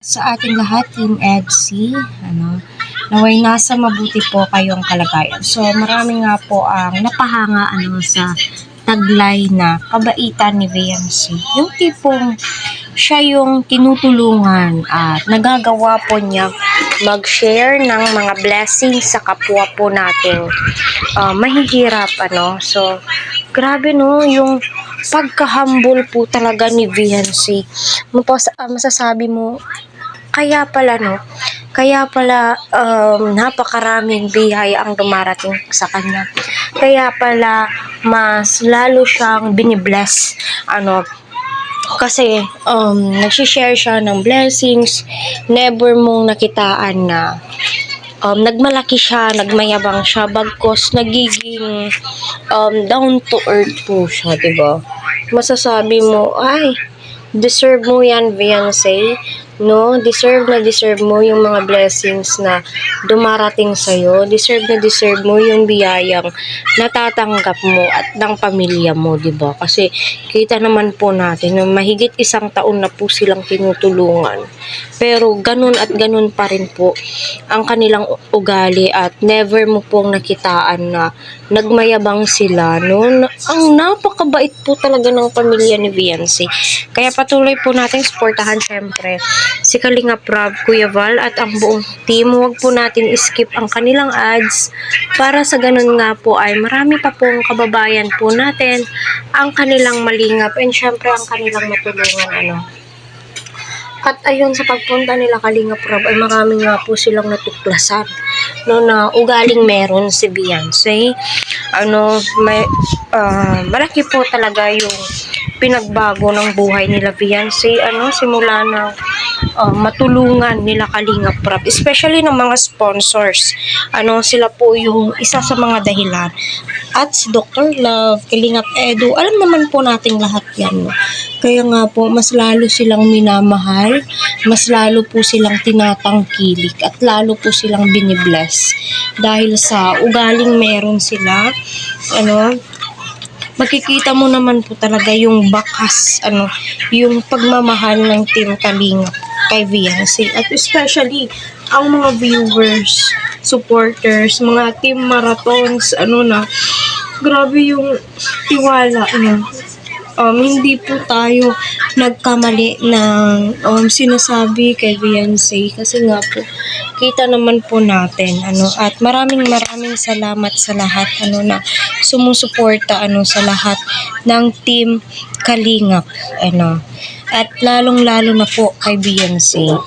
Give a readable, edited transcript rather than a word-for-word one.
Sa ating lahat, Team EDC, naway nasa mabuti po kayong kalagayan. So, marami nga po ang napahanga sa taglay na kabaitan ni VMC. Yung tipong siya yung tinutulungan at nagagawa po niya mag-share ng mga blessings sa kapwa po nating mahihirap. So, grabe yung pagka-humble po talaga ni VMC. Masasabi mo, kaya pala napakaraming biyaya ang dumarating sa kanya. Kaya pala mas lalo siyang binibless. Kasi nagsishare siya ng blessings. Never mong nakitaan na nagmalaki siya, nagmayabang siya, bagkos nagiging down to earth po siya, diba? Masasabi mo, ay, deserve mo yan, Beyonce. No, deserve mo yung mga blessings na dumarating sa'yo. Deserve mo yung biyayang natatanggap mo at ng pamilya mo, diba? Kasi kita naman po natin na mahigit 1 taon na po silang tinutulungan. Pero ganun at ganun pa rin po ang kanilang ugali at never mo pong nakitaan na nagmayabang sila. No? Ang napakabait po talaga ng pamilya ni Beyonce. Kaya patuloy po natin suportahan syempre si Kalingap Rob, Kuya Val at ang buong team. Huwag po natin skip ang kanilang ads para sa ganun nga po ay marami pa pong kababayan po natin ang kanilang malingap and syempre ang kanilang matulungan. At ayun, sa pagpunta nila Kalingap Rob ay marami nga po silang natuklasan na ugaling meron si Beyonce. Malaki po talaga yung pinagbago ng buhay nila Beyonce, simula na matulungan nila Kalingap Rob, especially ng mga sponsors. Sila po yung isa sa mga dahilan. At si Dr. Love, Kalingap Edu, alam naman po nating lahat yan. Kaya nga po, mas lalo silang minamahal, mas lalo po silang tinatangkilik, at lalo po silang binibless. Dahil sa ugaling meron sila, makikita mo naman po talaga yung bakas, yung pagmamahal ng Team Kalingap kay Beyonce. At especially, ang mga viewers, supporters, mga team marathons, grabe yung tiwala, hindi po tayo nagkamali ng sinasabi kay Beyonce kasi nga po kita naman po natin at maraming salamat sa lahat na sumusuporta sa lahat ng Team Kalingap at lalong lalo na po kay Beyonce.